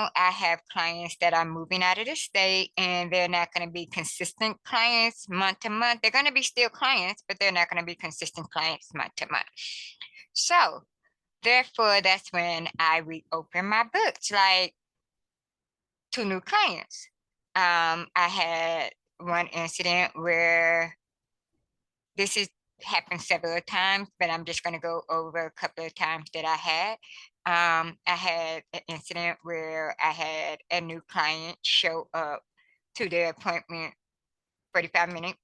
now I have clients that are moving out of the state, and they're not going to be consistent clients month to month. They're going to be still clients, but they're not going to be consistent clients month to month. So therefore, that's when I reopen my books, like to new clients. I had one incident where this is happened several times, but I'm just going to go over a couple of times that I had. I had an incident where I had a new client show up to their appointment 45 minutes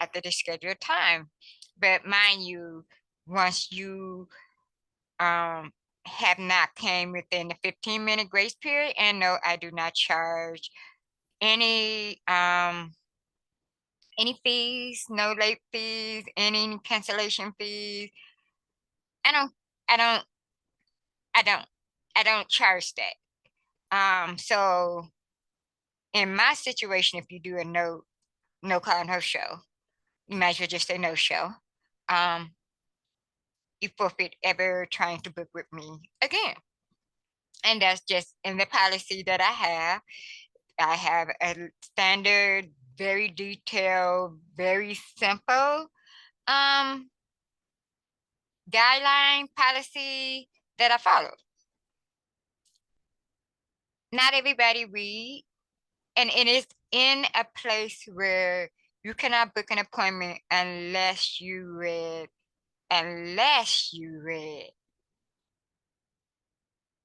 after the scheduled time. But mind you, once you have not came within the 15-minute grace period, and no, I do not charge any fees, no late fees, any cancellation fees. I don't, I don't, I don't, I don't charge that. So in my situation, if you do a no call, no show, you might as well just say no show. You forfeit ever trying to book with me again. And that's just in the policy that I have. I have a standard, very detailed, very simple guideline policy that I follow. Not everybody read, and it is in a place where you cannot book an appointment unless you read the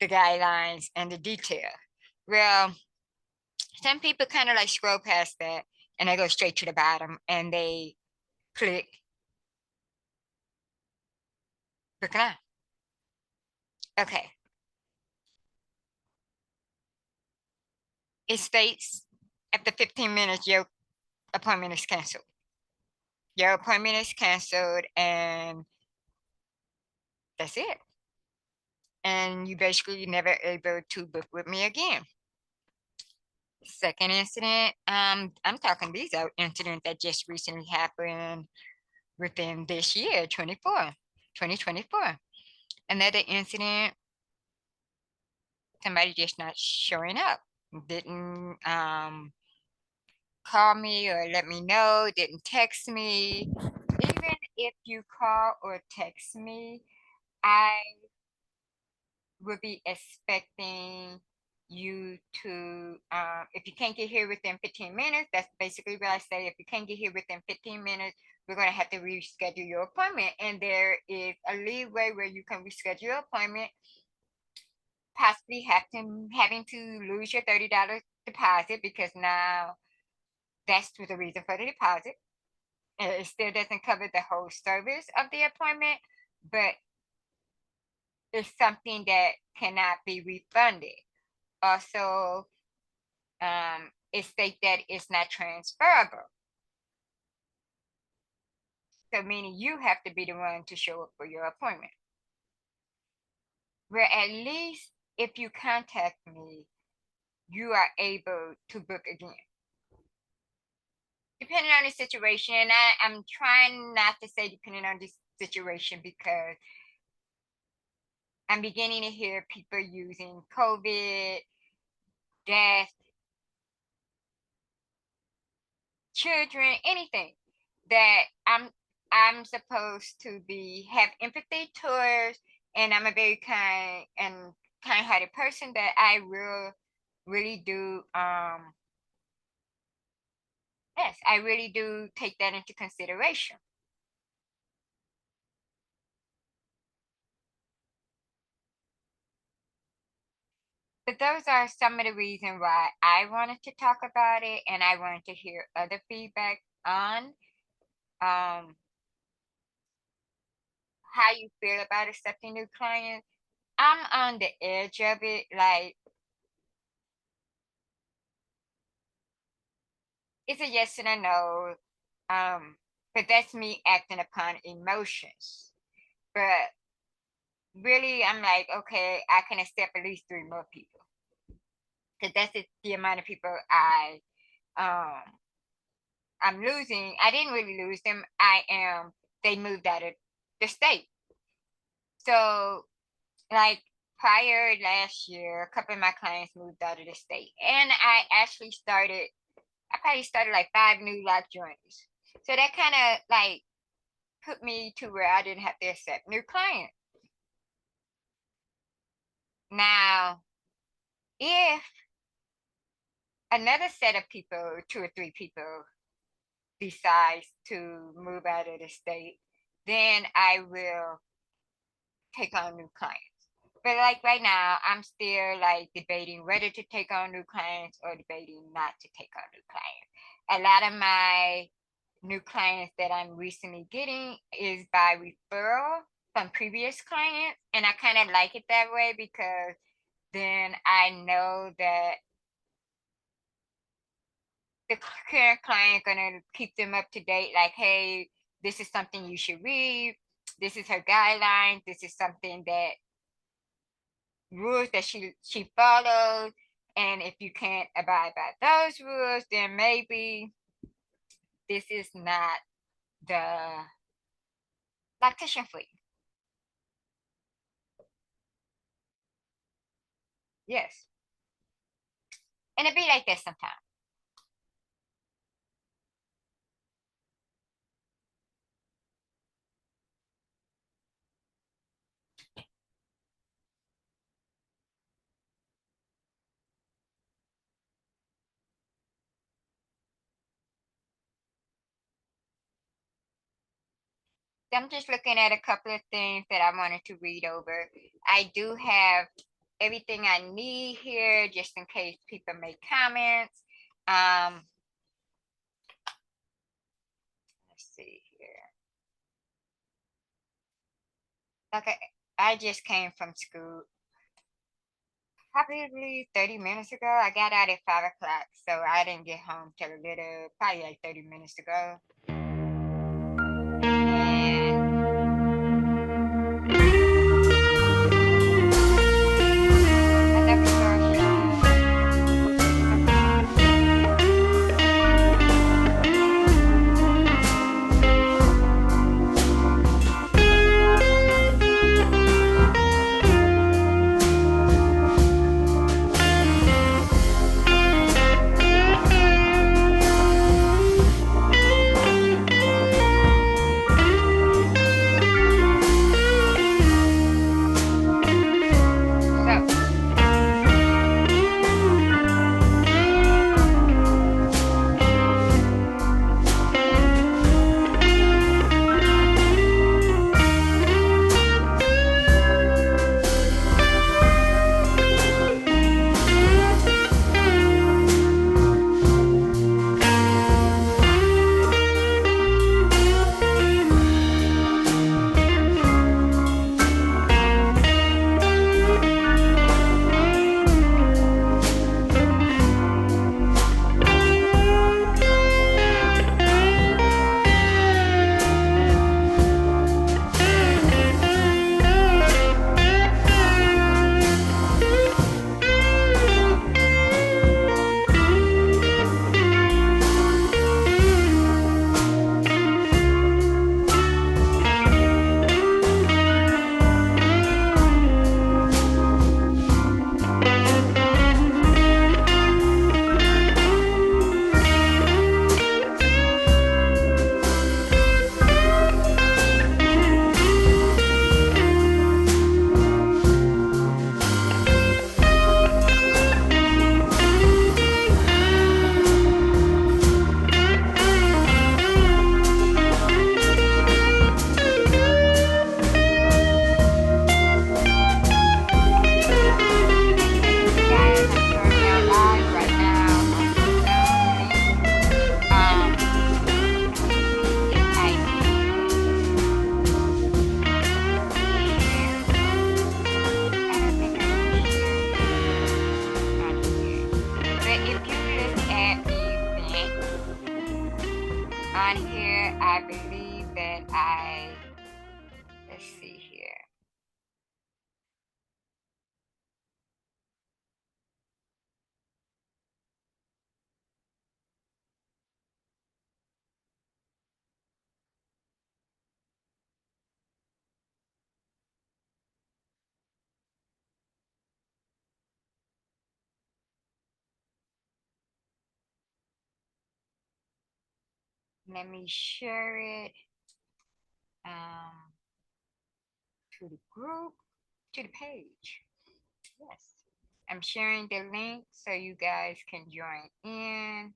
guidelines and the detail. Well, some people kind of like scroll past that and they go straight to the bottom and they click book now. Okay. It states after 15 minutes, your appointment is canceled. Your appointment is canceled, and that's it. And you basically never able to book with me again. Second incident, I'm talking these are incidents that just recently happened within this year, 2024. Another incident, somebody just not showing up, didn't call me or let me know, didn't text me. Even if you call or text me, I would be expecting you to, if you can't get here within 15 minutes, that's basically what I say. If you can't get here within 15 minutes, we're going to have to reschedule your appointment. And there is a leeway where you can reschedule your appointment, possibly having to lose your $30 deposit, because now that's the reason for the deposit. It still doesn't cover the whole service of the appointment, but it's something that cannot be refunded. Also, it states that it's not transferable. So meaning you have to be the one to show up for your appointment. Where at least if you contact me, you are able to book again. Depending on the situation, and I'm trying not to say depending on this situation, because I'm beginning to hear people using COVID, death, children, anything that I'm supposed to have empathy towards, and I'm a very kind-hearted person, that I will really do yes, I really do take that into consideration. But those are some of the reasons why I wanted to talk about it, and I wanted to hear other feedback on um how you feel about accepting new clients. I'm on the edge of it. Like, it's a yes and a no. But that's me acting upon emotions. But really, I'm like, okay, I can accept at least 3 more people. Because that's the amount of people um I'm losing. I didn't really lose them. They moved out of the state. So, like, prior last year, a couple of my clients moved out of the state, and I actually started. I probably started like 5 new life journeys. So that kind of like put me to where I didn't have to accept new clients. Now, if another set of people, 2 or 3 people, decides to move out of the state, then I will take on new clients. But like right now, I'm still like debating whether to take on new clients or debating not to take on new clients. A lot of my new clients that I'm recently getting is by referral from previous clients. And I kind of like it that way because then I know that the current client gonna keep them up to date. Like, hey, this is something you should read. This is her guidelines. This is something that rules that she follows. And if you can't abide by those rules, then maybe this is not the lactation for you. Yes. And it be like that sometimes. I'm just looking at a couple of things that I wanted to read over. I do have everything I need here just in case people make comments. Let's see here. Okay, I just came from school probably 30 minutes ago. I got out at 5 o'clock, so I didn't get home till a little, probably like 30 minutes ago. And another store so thank you guys for joining me on live right now on this Zoom link. Let me see if I can share. I don't think I can share on here. But if you look at the event on here, I believe that let's see here. Let me share it um, to the group, to the page. Yes. I'm sharing the link so you guys can join in.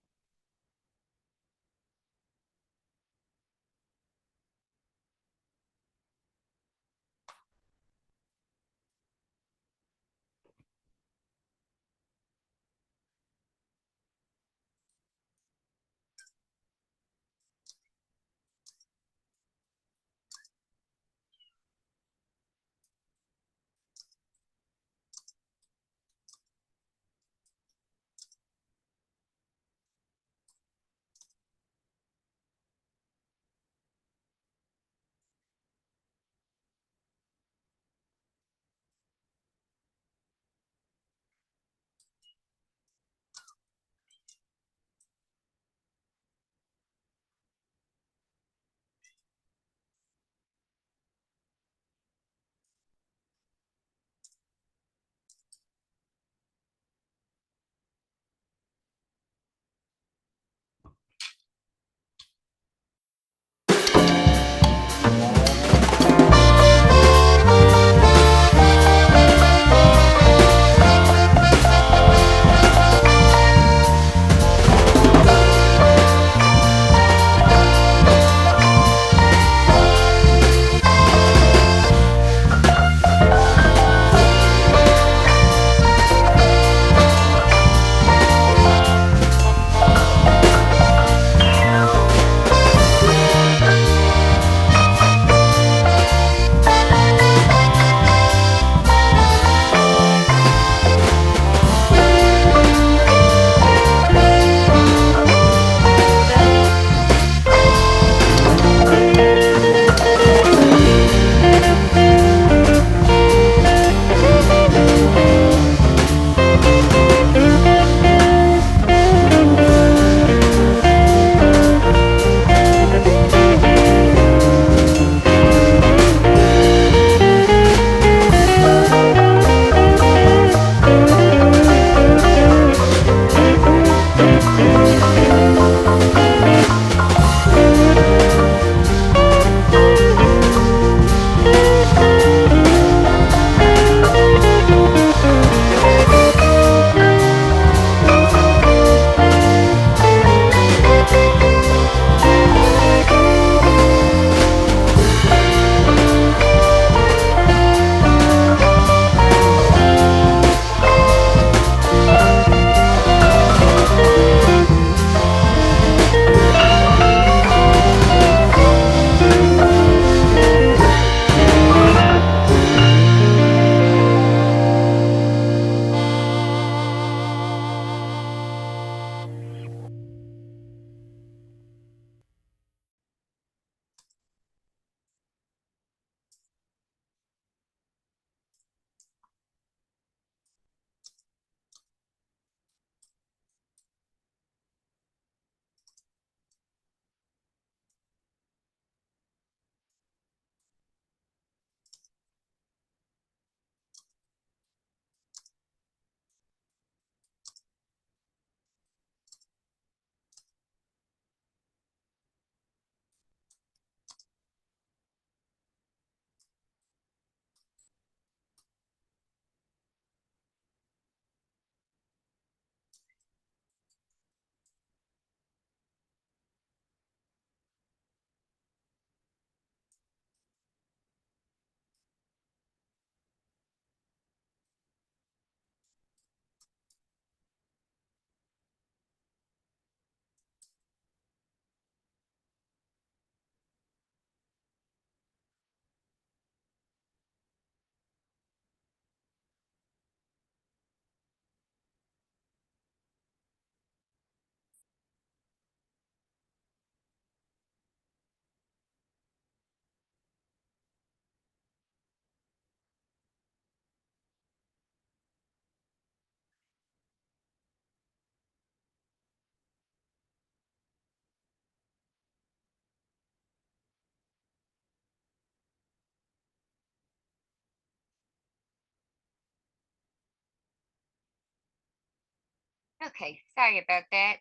Okay, sorry about that.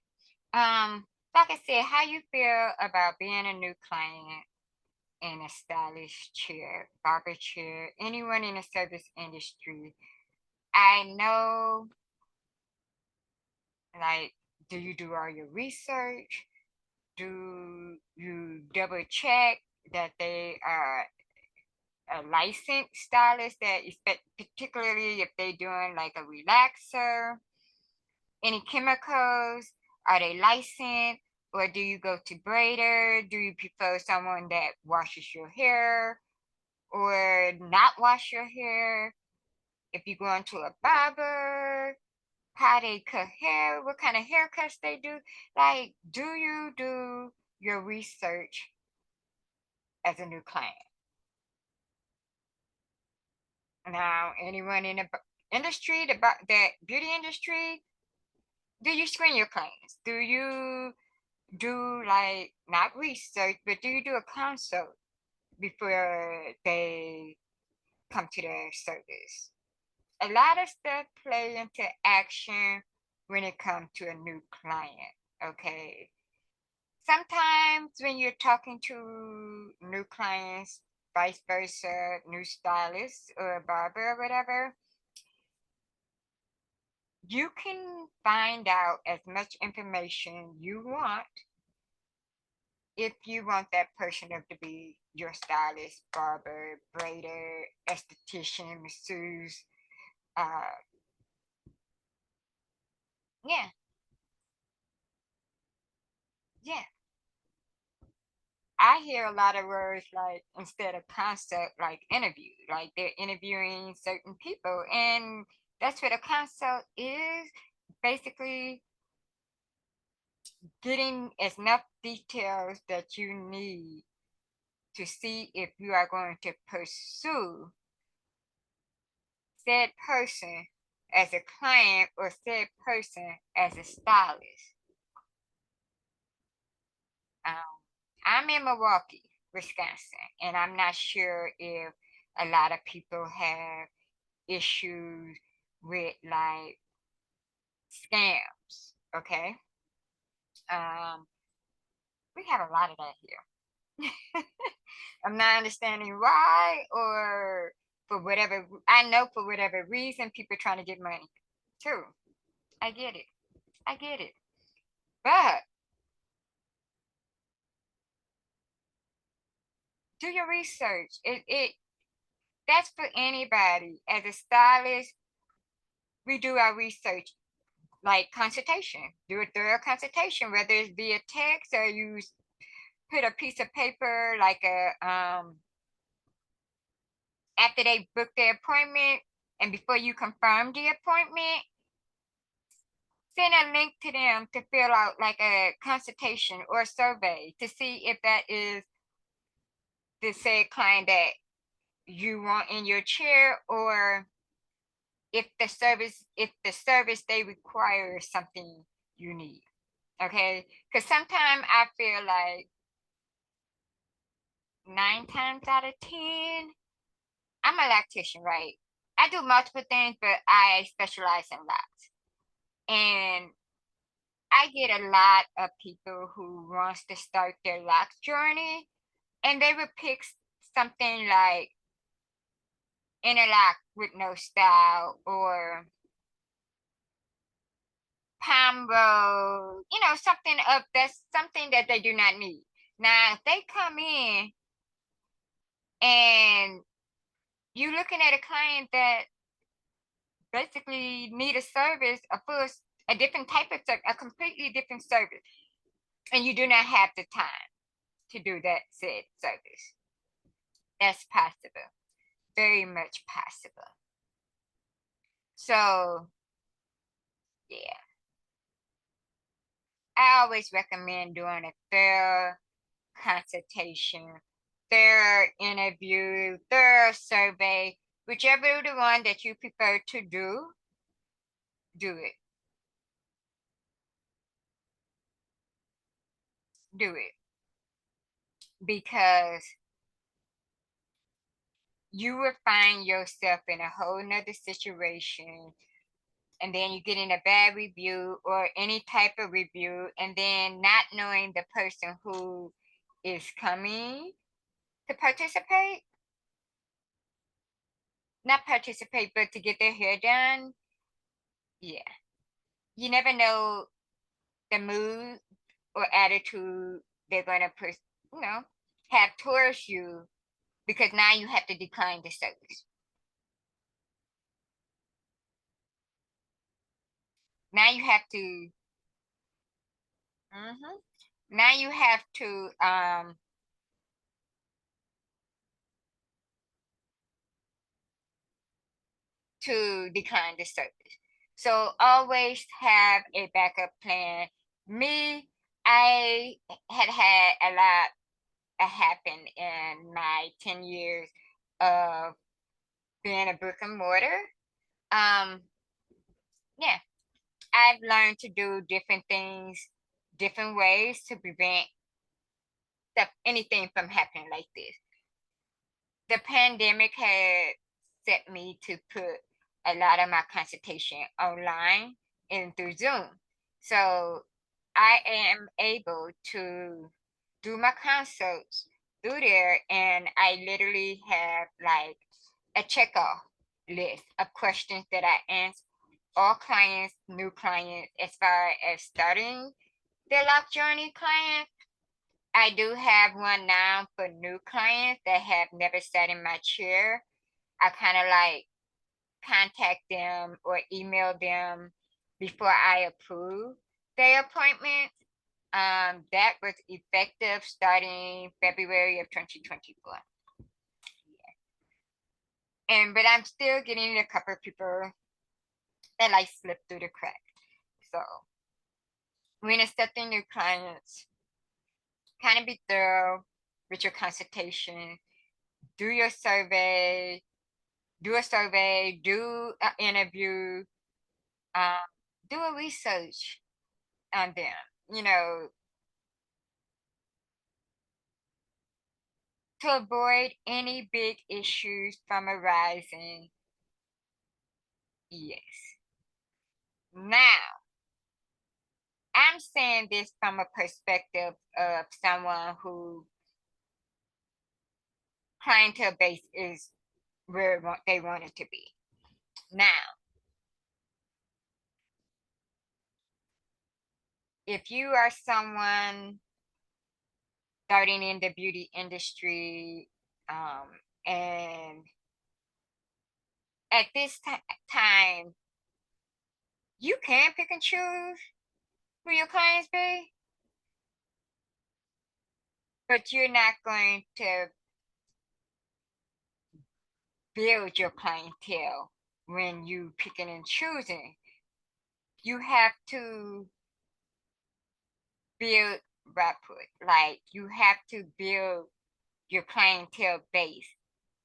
Um, like I said, how you feel about being a new client in a stylish chair, barber chair, anyone in the service industry. I know, like, do you do all your research? Do you double check that they are a licensed stylist that particularly if they doing like a relaxer, any chemicals, are they licensed? Or do you go to braider? Do you prefer someone that washes your hair or not wash your hair? If you go into a barber, how they cut hair, what kind of haircuts they do. Like, do you do your research as a new client? Now, anyone in the industry, the beauty industry, do you screen your clients? Do you do like not research, but do you do a consult before they come to the service? A lot of stuff play into action when it comes to a new client. Okay. Sometimes when you're talking to new clients, vice versa, new stylists or a barber or whatever, you can find out as much information you want if you want that person to be your stylist, barber, braider, esthetician, masseuse. Uh, yeah, yeah. I hear a lot of words like instead of concept, like interview, like they're interviewing certain people. And that's what a consult is, basically getting as enough details that you need to see if you are going to pursue said person as a client or said person as a stylist. Um, I'm in Milwaukee, Wisconsin, and I'm not sure if a lot of people have issues with like scams. Okay. Um, we have a lot of that here. I'm not understanding why, or for whatever I know, for whatever reason, people trying to get money too. I get it. I get it. But do your research. It that's for anybody. As a stylist, we do our research, like consultation. Do a thorough consultation, whether it's via text or you put a piece of paper like a after they book their appointment and before you confirm the appointment, send a link to them to fill out like a consultation or a survey to see if that is the said client that you want in your chair, or if the service they require is something you need. Okay, because sometimes I feel like 9 times out of 10, I'm a lactician, right? I do multiple things, but I specialize in locks. And I get a lot of people who wants to start their locks journey, and they would pick something like interlock with no style or palm something of that's something that they do not need. Now, if they come in and you looking at a client that basically need a service, a different type of service, a completely different service, and you do not have the time to do that said service. That's possible, very much possible. So yeah, I always recommend doing a thorough consultation, thorough interview, thorough survey, whichever the one that you prefer to do it, do it, because you will find yourself in a whole nother situation and then you get in a bad review or any type of review, and then not knowing the person who is coming to participate, not participate, but to get their hair done. Yeah, you never know the mood or attitude they're gonna you know, have towards you, because now you have to decline the service. Now you have to, mhm. Now you have to decline the service. So always have a backup plan. Me, I had a lot happen in my 10 years of being a brick and mortar. Um, yeah, I've learned to do different things, different ways to prevent anything from happening like this. The pandemic had set me to put a lot of my consultation online and through Zoom. So I am able to do my consults through there, and I literally have like a check off list of questions that I answer all clients, new clients, as far as starting their lock journey clients. I do have one now for new clients that have never sat in my chair. I kind of like contact them or email them before I approve their appointment. That was effective starting February of 2024. But I'm still getting a couple of people that like slip through the cracks. So when accepting new clients, kind of be thorough with your consultation, do your survey, do a survey, do an interview, um, do a research on them, you know, to avoid any big issues from arising. Yes. Now, I'm saying this from a perspective of someone who clientele base is where they want it to be. Now, if you are someone starting in the beauty industry, and at this time, you can pick and choose who your clients be, but you're not going to build your clientele when you picking and choosing. You have to build rapport, like you have to build your clientele base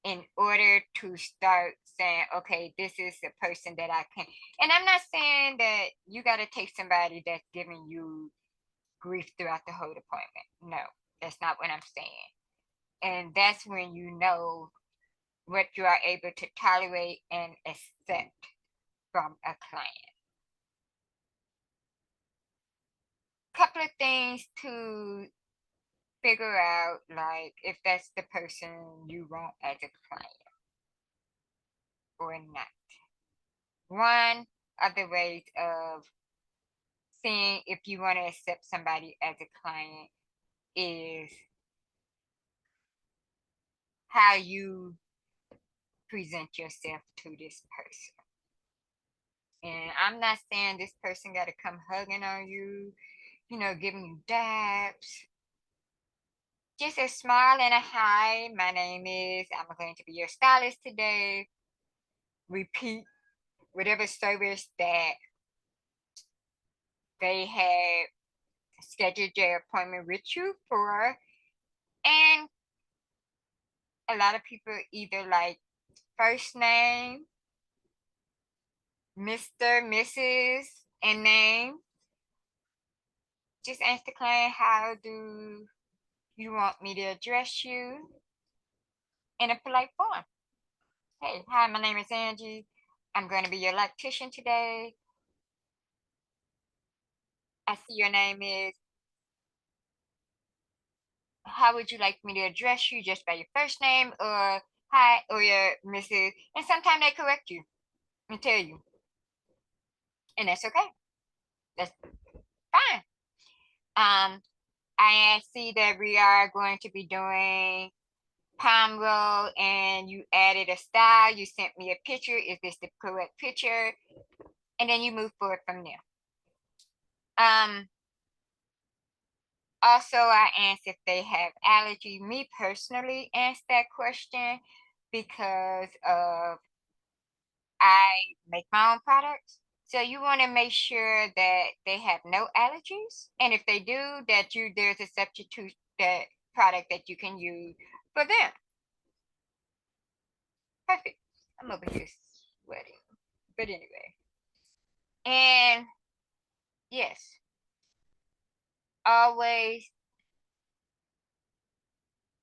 in order to start saying, okay, this is the person that I can. And I'm not saying that you got to take somebody that's giving you grief throughout the whole appointment. No, that's not what I'm saying. And that's when you know what you are able to tolerate and accept from a client. Couple of things to figure out, like if that's the person you want as a client or not. One of the ways of seeing if you want to accept somebody as a client is how you present yourself to this person. And I'm not saying this person got to come hugging on you, giving you dabs. Just a smile and a hi. My name is, I'm going to be your stylist today. Repeat whatever service that they have scheduled their appointment with you for. And a lot of people either like first name, Mr., Mrs., and name. Just ask the client, how do you want me to address you in a polite form? Hey, hi, my name is Angie. I'm going to be your lactician today. I see your name is, how would you like me to address you, just by your first name, or hi, or your Mrs. And sometimes they correct you and tell you, and that's okay. That's fine. I see that we are going to be doing palm roll, and you added a style. You sent me a picture. Is this the correct picture? And then you move forward from there. Um, Also, I asked if they have allergy. Me personally asked that question because of I make my own products. So you want to make sure that they have no allergies, and if they do, that you there's a substitute that product that you can use for them. Perfect. I'm over here sweating, but anyway. And yes, always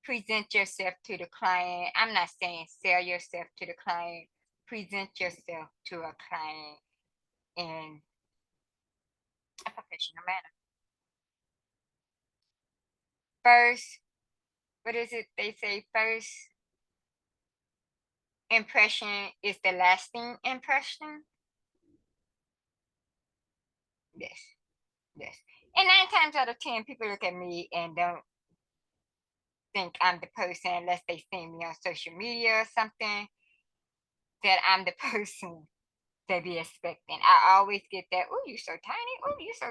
present yourself to the client. I'm not saying sell yourself to the client. Present yourself to a client in a professional manner. First, what is it they say? First impression is the lasting impression. Yes, yes. And 9 times out of 10, people look at me and don't think I'm the person unless they see me on social media or something, that I'm the person they be expecting. I always get that. Oh, you so tiny. Oh, you so.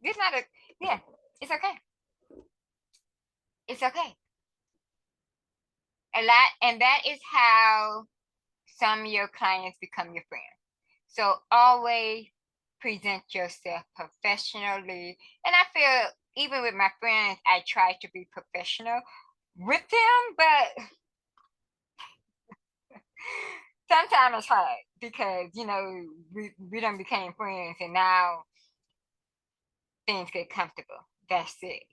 It's not a. Yeah, it's okay. It's okay. A lot, and that is how some of your clients become your friends. So always present yourself professionally. And I feel even with my friends, I try to be professional with them, but sometimes it's hard because we don't became friends, and now things get comfortable. That's it.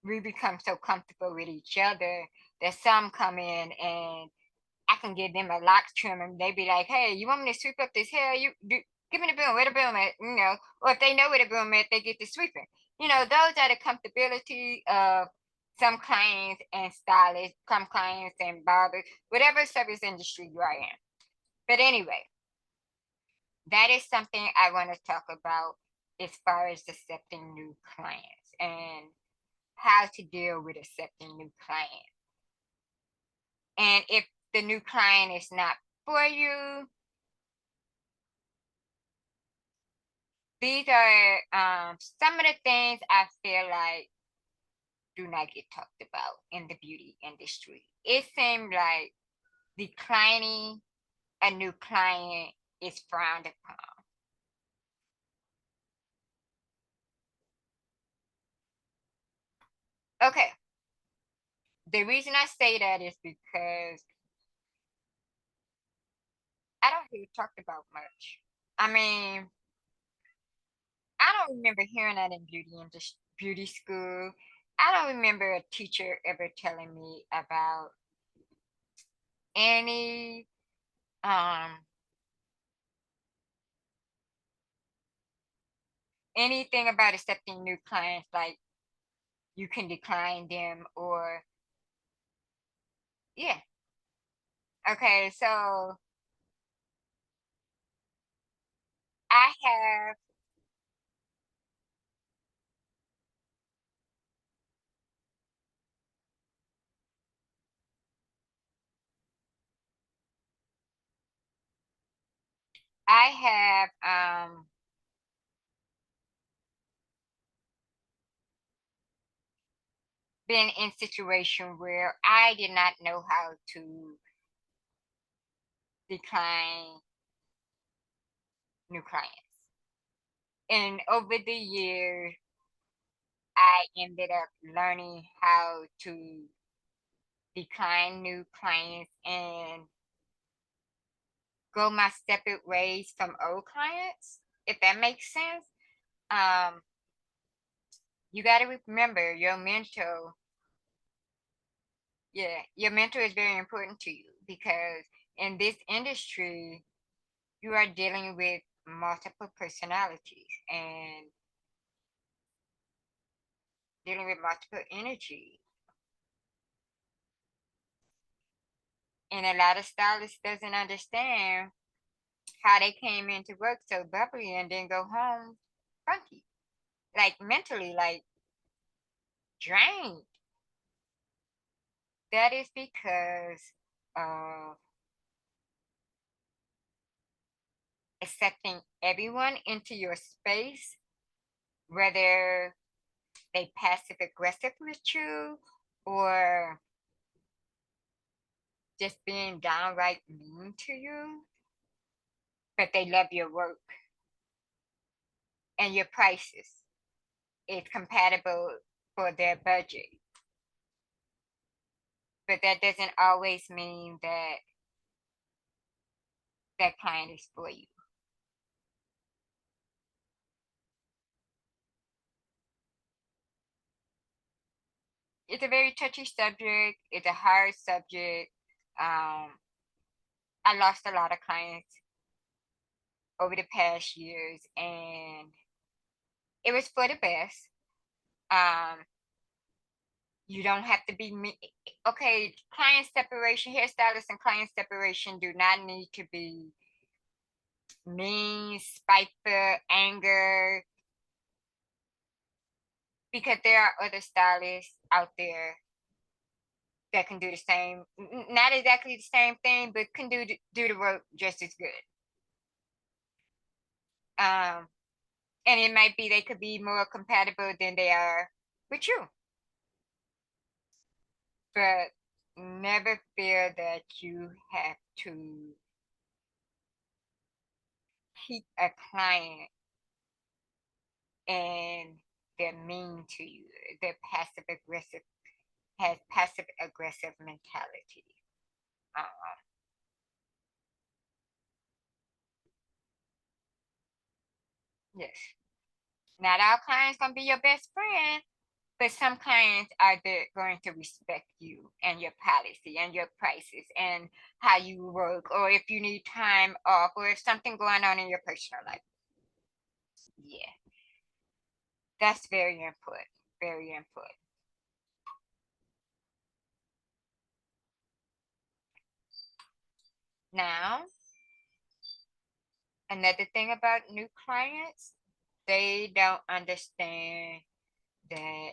We become so comfortable with each other that some come in and I can give them a lock trim, and they be like, "Hey, you want me to sweep up this hair? You do, give me the broom. Where the broom at? Or if they know where the broom at, they get the sweeping. Those are the comfortability of some clients and stylists, some clients and barbers, whatever service industry you are in. But anyway, that is something I want to talk about as far as accepting new clients and how to deal with accepting new clients. And if the new client is not for you, these are some of the things I feel like do not get talked about in the beauty industry. It seems like declining a new client is frowned upon. Okay, the reason I say that is because I don't hear it talked about much. I mean, I don't remember hearing that in beauty school. I don't remember a teacher ever telling me about any um anything about accepting new clients, like you can decline them, or yeah. Okay, so I have I have been in situation where I did not know how to decline new clients. And over the years, I ended up learning how to decline new clients and go my separate ways from old clients, if that makes sense. Um, you got to remember your mentor. Yeah, your mentor is very important to you because in this industry, you are dealing with multiple personalities, and dealing with multiple energy. And a lot of stylists doesn't understand how they came into work so bubbly and then go home funky, like mentally, like drained. That is because of accepting everyone into your space, whether they passive aggressive with you or just being downright mean to you, but they love your work and your prices. It's compatible for their budget. But that doesn't always mean that that client is for you. It's a very touchy subject. It's a hard subject. I lost a lot of clients over the past years, and it was for the best. Um, you don't have to be me. Okay, client separation, hairstylist and client separation do not need to be mean, spiteful, anger, because there are other stylists out there that can do the same, not exactly the same thing, but can do the work just as good. Um, and it might be they could be more compatible than they are with you, but never feel that you have to keep a client and they're mean to you. They're passive aggressive, has passive aggressive mentality. Uh, yes. Not all clients gonna be your best friend, but some clients are going to respect you and your policy and your prices and how you work, or if you need time off, or if something going on in your personal life. Yeah, that's very important. Very important. Now, another thing about new clients, they don't understand that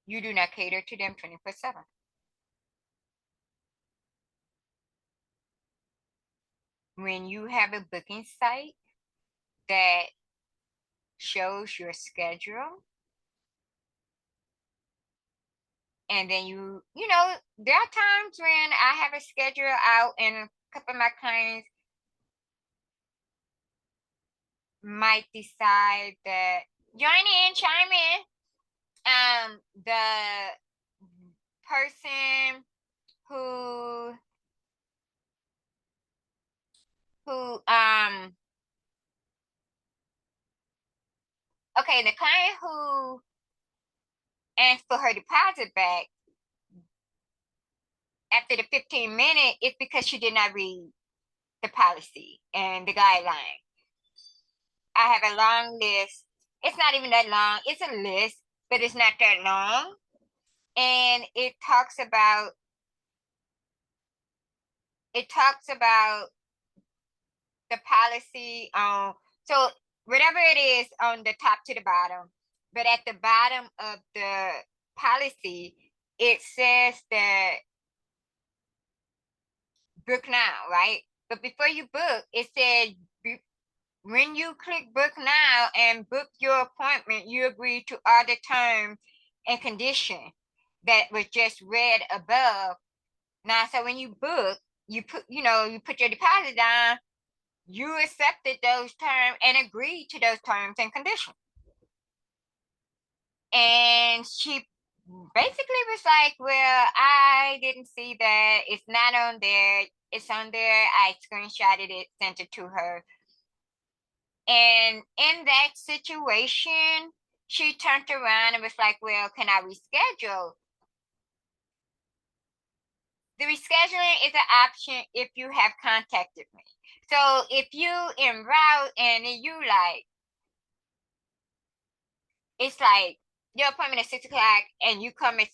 you do not cater to them 24/7. When you have a booking site that shows your schedule, and then there are times when I have a schedule out and a couple of my clients might decide that join in, chime in. The person who who okay, the client who asked for her deposit back after the 15 minutes, it's because she did not read the policy and the guideline. I have a long list. It's not even that long. It's a list, but it's not that long. And it talks about the policy on, so whatever it is on the top to the bottom, but at the bottom of the policy, it says that book now, right? But before you book, it said when you click book now and book your appointment, you agree to all the terms and conditions that was just read above. Now, so when you book, you put your deposit down, you accepted those terms and agreed to those terms and conditions. And she basically was like, well, I didn't see that. It's not on there. It's on there. I screenshotted it, sent it to her. And in that situation, she turned around and was like, well, can I reschedule? The rescheduling is an option if you have contacted me. So if you en route and you like, it's like your appointment at 6 o'clock and you come at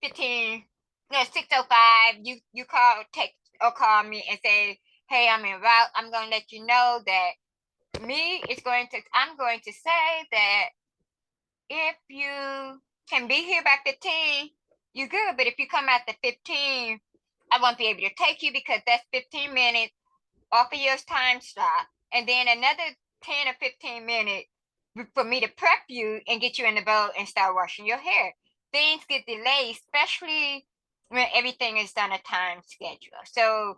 6:15, no, 6:05. You call, text or call me and say, hey, I'm en route. I'm gonna let you know that I'm going to say that if you can be here by 15, you're good. But if you come after 15, I won't be able to take you because that's 15 minutes off of your time slot. And then another 10 or 15 minutes for me to prep you and get you in the boat and start washing your hair. Things get delayed, especially when everything is on a time schedule. So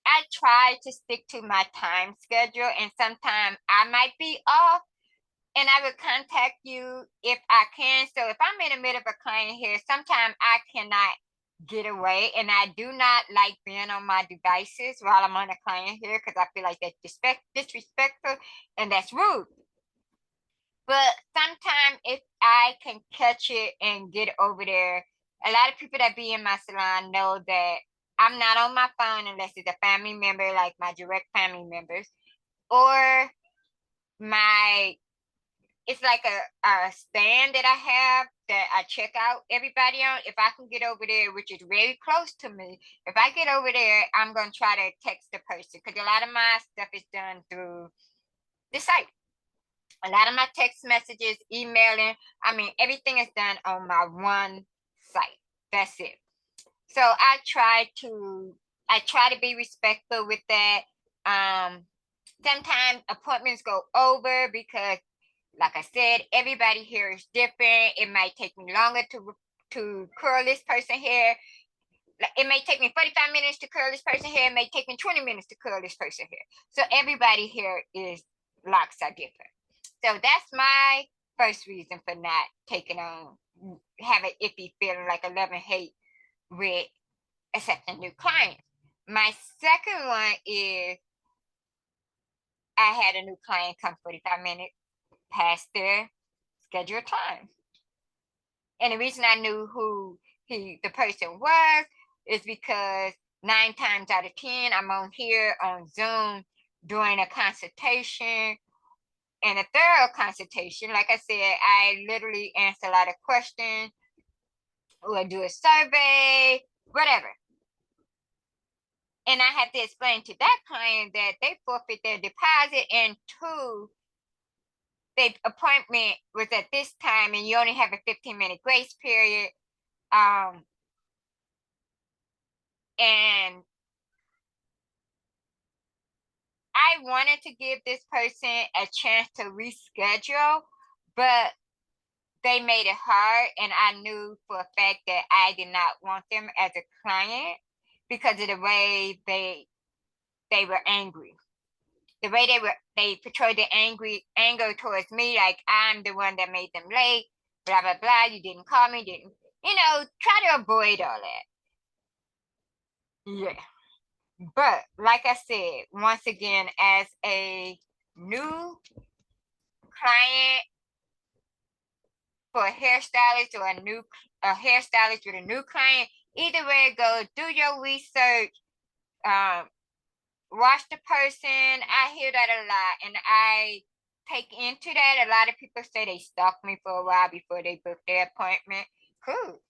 I try to stick to my time schedule, and sometimes I might be off and I will contact you if I can. So if I'm in the middle of a client here, sometimes I cannot get away, and I do not like being on my devices while I'm on a client here because I feel like that's disrespectful and that's rude. But sometimes if I can catch it and get over there, a lot of people that be in my salon know that I'm not on my phone unless it's a family member, like my direct family members, or my it's like a stand that I have that I check out everybody on. If I can get over there, which is very close to me, if I get over there, I'm gonna try to text the person because a lot of my stuff is done through the site. A lot of my text messages, emailing, I mean, everything is done on my one site. That's it. So I try to be respectful with that. Um, Sometimes appointments go over because, like I said, everybody here is different. It might take me longer to curl this person hair. Like, it may take me 45 minutes to curl this person hair. It may take me 20 minutes to curl this person hair. So everybody here is locks are different. So that's my first reason for not taking on have an iffy feeling like a love and hate with accepting new clients. My second one is I had a new client come 45 minutes past their scheduled time. And the reason I knew who the person was is because 9 times out of 10, I'm on here on Zoom doing a consultation and a thorough consultation. Like I said, I literally answer a lot of questions or do a survey, whatever. And I have to explain to that client that they forfeit their deposit, and two, the appointment was at this time and you only have a 15-minute grace period. And I wanted to give this person a chance to reschedule, but they made it hard, and I knew for a fact that I did not want them as a client because of the way they were angry. The way they portrayed the anger towards me, like I'm the one that made them late, blah blah blah. You didn't call me, didn't try to avoid all that. Yeah. But like I said, once again, as a new client for a hairstylist or a hairstylist with a new client, either way it goes, do your research, um, watch the person. I hear that a lot, and I take into that. A lot of people say they stalked me for a while before they book their appointment. Cool.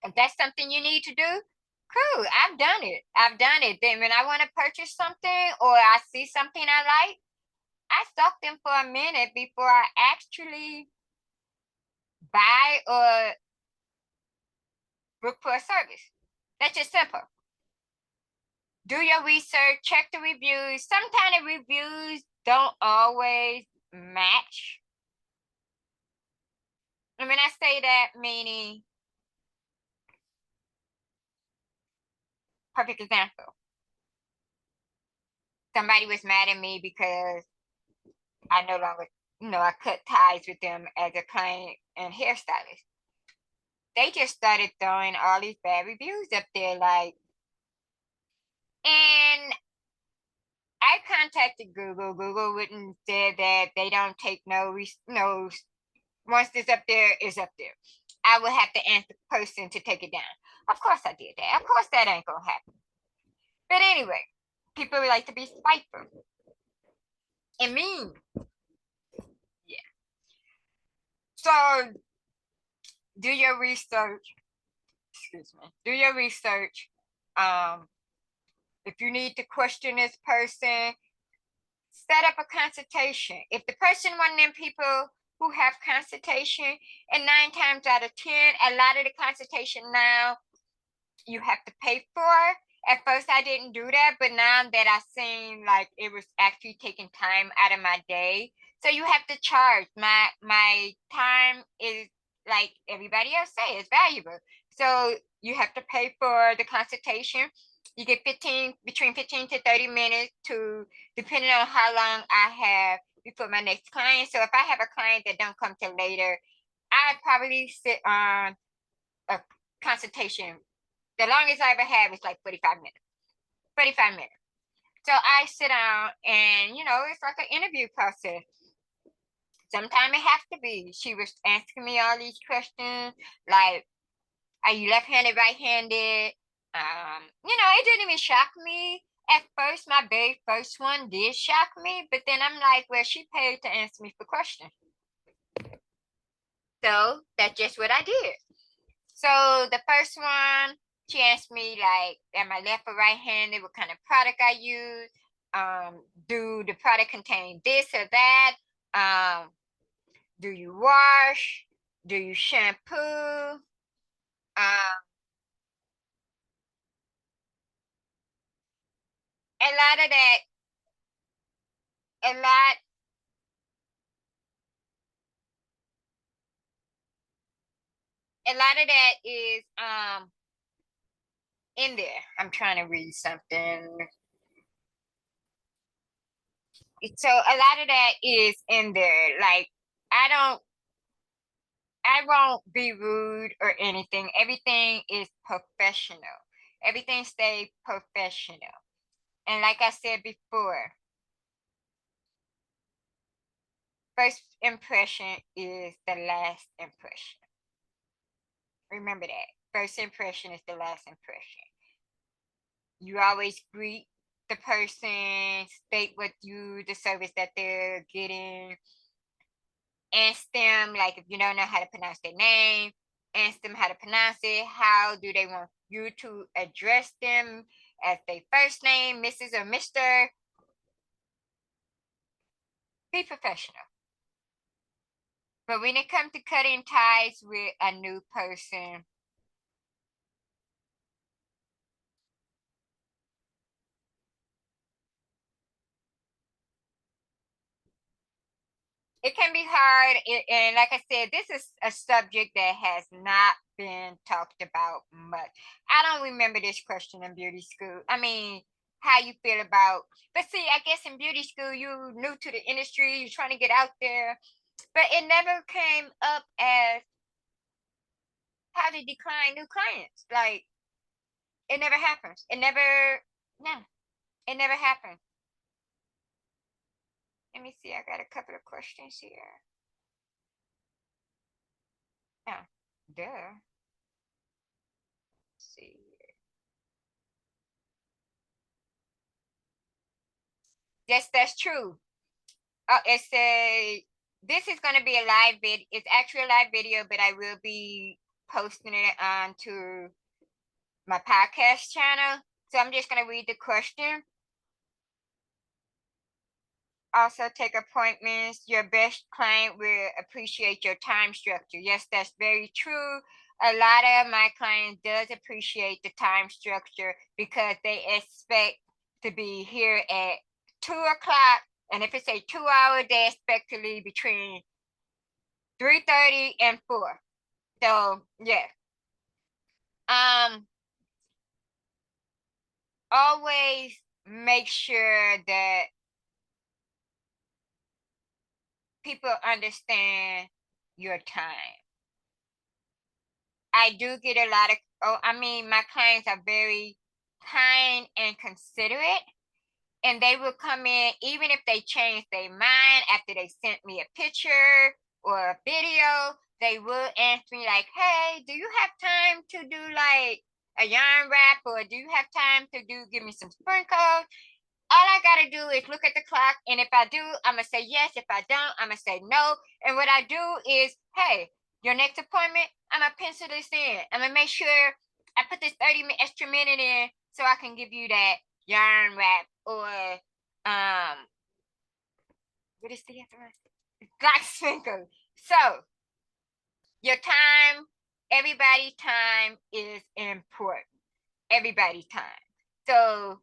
If that's something you need to do, cool. I've done it. I've done it. Then when I want to purchase something or I see something I like, I stalk them for a minute before I actually buy or book for a service. That's just simple. Do your research, check the reviews. Sometimes the reviews don't always match. And when I say that, meaning, perfect example. Somebody was mad at me because I no longer, I cut ties with them as a client and hairstylist. They just started throwing all these bad reviews up there, like, and I contacted Google. Google wouldn't say that they don't take no. Once it's up there, it's up there. I would have to ask the person to take it down. Of course, I did that. Of course, that ain't gonna happen. But anyway, people like to be spiteful and mean. Yeah. So do your research. Excuse me. Do your research. Um, if you need to question this person, set up a consultation. If the person one of them people who have consultation, and 9 times out of 10, a lot of the consultation now you have to pay for. At first, I didn't do that, but now that I seen like it was actually taking time out of my day, so you have to charge. My time is like everybody else say it's valuable, so you have to pay for the consultation. You get 15 between 15 to 30 minutes to depending on how long I have before my next client. So if I have a client that don't come till later, I probably sit on a consultation. The longest I ever had was like 45 minutes. 45 minutes. So I sit down and, it's like an interview process. Sometimes it has to be. She was asking me all these questions like, are you left handed, right handed? It didn't even shock me. At first, my very first one did shock me, but then I'm like, well, she paid to answer me for questions. So that's just what I did. So the first one, she asked me like, am I left or right handed? What kind of product I use? Do the product contain this or that? Do you wash? Do you shampoo? Um, a lot of that, a lot, a lot of that is in there. I'm trying to read something. So a lot of that is in there. Like I won't be rude or anything. Everything is professional. Everything stay professional. And like I said before, first impression is the last impression. Remember that. First impression is the last impression. You always greet the person, state the service that they're getting, ask them, like if you don't know how to pronounce their name, ask them how to pronounce it. How do they want you to address them as their first name, Mrs. or Mr.? Be professional. But when it comes to cutting ties with a new person, it can be hard. And like I said, this is a subject that has not been talked about much. I don't remember this question in beauty school. I mean, how you feel about, but see, I guess in beauty school, you new to the industry, you're trying to get out there, but it never came up as how to decline new clients. Like, it never happens. No, it never happened. Let me see. I got a couple of questions here. Yeah, duh. Let's see. Yes, that's true. This is going to be a live vid. It's actually a live video, but I will be posting it onto my podcast channel. So I'm just going to read the question. Also, take appointments. Your best client will appreciate your time structure. Yes, that's very true. A lot of my clients does appreciate the time structure because they expect to be here at 2 o'clock, and if it's a 2 hour, they expect to leave between 3:30 and 4. So yeah. Um, always make sure that people understand your time. I do get a lot of, my clients are very kind and considerate, and they will come in even if they change their mind after they sent me a picture or a video. They will ask me like, hey, do you have time to do like a yarn wrap, or do you have time to give me some sprinkles? all I gotta do is look at the clock, and if I do, I'm gonna say yes. If I don't, I'm gonna say no. And what I do is, hey, your next appointment, I'm gonna pencil this in. I'm gonna make sure I put this extra minute in so I can give you that yarn wrap or what is the other one? Glass sprinkle. So your time, everybody's time is important. Everybody's time. So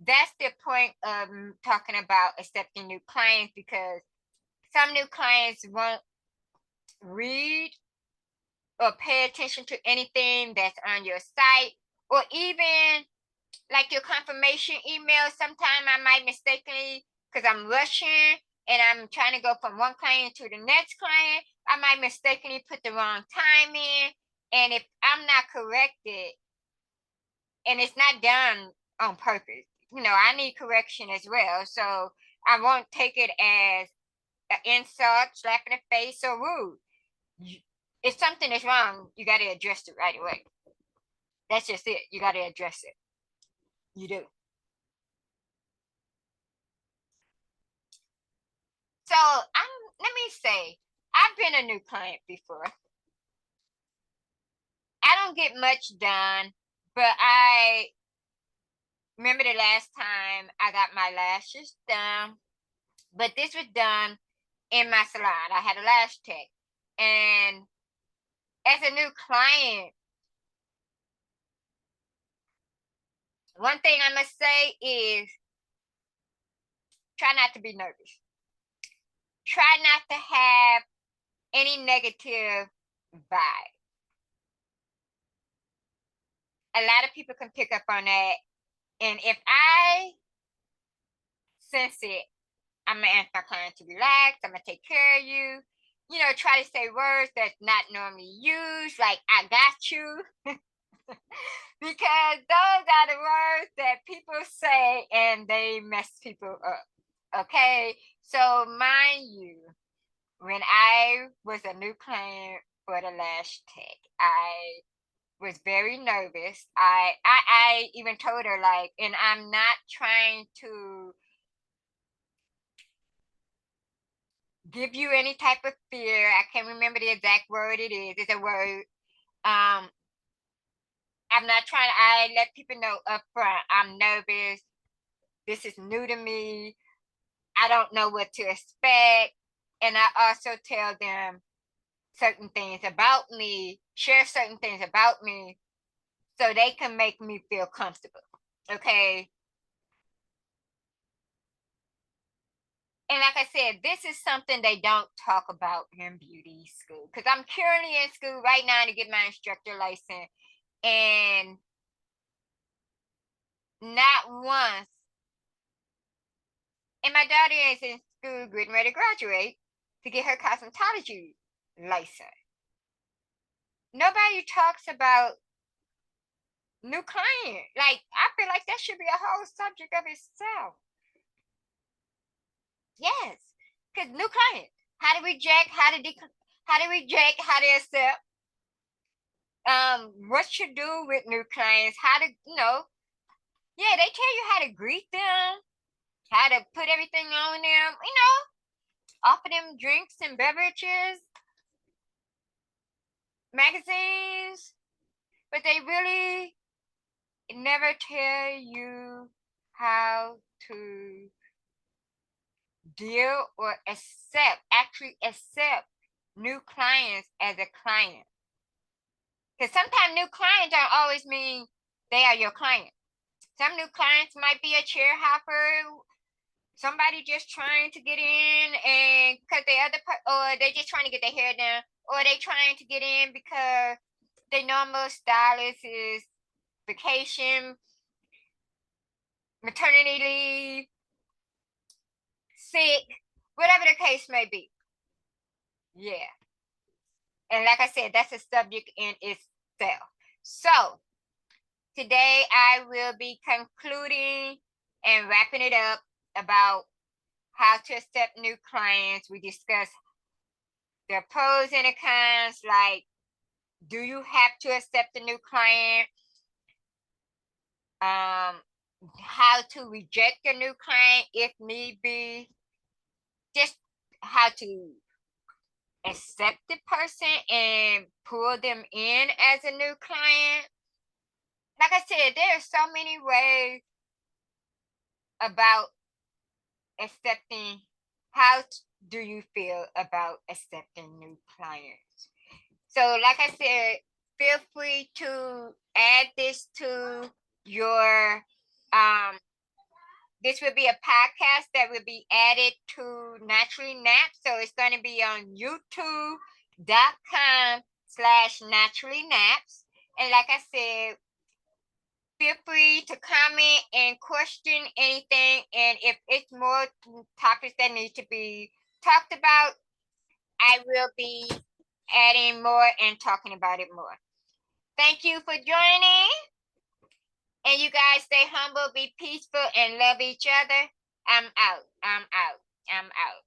that's the point of talking about accepting new clients, because some new clients won't read or pay attention to anything that's on your site, or even like your confirmation email. Sometimes I might mistakenly, because I'm rushing and I'm trying to go from one client to the next client, I might mistakenly put the wrong time in. And if I'm not corrected, and it's not done on purpose, I need correction as well. So I won't take it as an insult, slap in the face, or rude. If something is wrong, you got to address it right away. That's just it. You got to address it. You do. So let me say, I've been a new client before. I don't get much done, but I remember the last time I got my lashes done, but this was done in my salon. I had a lash tech. And as a new client, one thing I must say is try not to be nervous. Try not to have any negative vibe. A lot of people can pick up on that. And if I sense it, I'm gonna ask my client to relax. I'm gonna take care of you. Try to say words that's not normally used, like "I got you," because those are the words that people say and they mess people up. Okay, so mind you, when I was a new client for the lash tech, I was very nervous. I even told her, like, and I'm not trying to give you any type of fear. I can't remember the exact word it is. It's a word. I'm not trying to, I let people know up front, I'm nervous. This is new to me. I don't know what to expect. And I also tell them certain things about me, share certain things about me so they can make me feel comfortable. Okay. And like I said, this is something they don't talk about in beauty school, because I'm currently in school right now to get my instructor license. And not once, and my daughter is in school getting ready to graduate to get her cosmetology license. Nobody talks about new client. Like, I feel like that should be a whole subject of itself. Yes, because new client, how to reject, how to reject, how to accept. What you do with new clients, how to, yeah, they tell you how to greet them, how to put everything on them, offer them drinks and beverages, magazines, but they really never tell you how to deal or actually accept new clients as a client. Because sometimes new clients don't always mean they are your client. Some new clients might be a chair hopper, somebody just trying to get in and because or they just trying to get their hair done, or they trying to get in because their normal stylist is vacation, maternity leave, sick, whatever the case may be. Yeah. And like I said, that's a subject in itself. So today I will be concluding and wrapping it up about how to accept new clients. We discussed the pros and the cons, like, do you have to accept a new client? how to reject a new client if need be, just how to accept the person and pull them in as a new client. Like I said, there are so many ways about accepting. Do you feel about accepting new clients? So, like I said, feel free to add this to your this will be a podcast that will be added to Naturally Naps. So it's going to be on youtube.com/naturally naps. And like I said, feel free to comment and question anything. And if it's more topics that need to be talked about, I will be adding more and talking about it more. Thank you for joining. And you guys stay humble, be peaceful, and love each other. I'm out. I'm out. I'm out.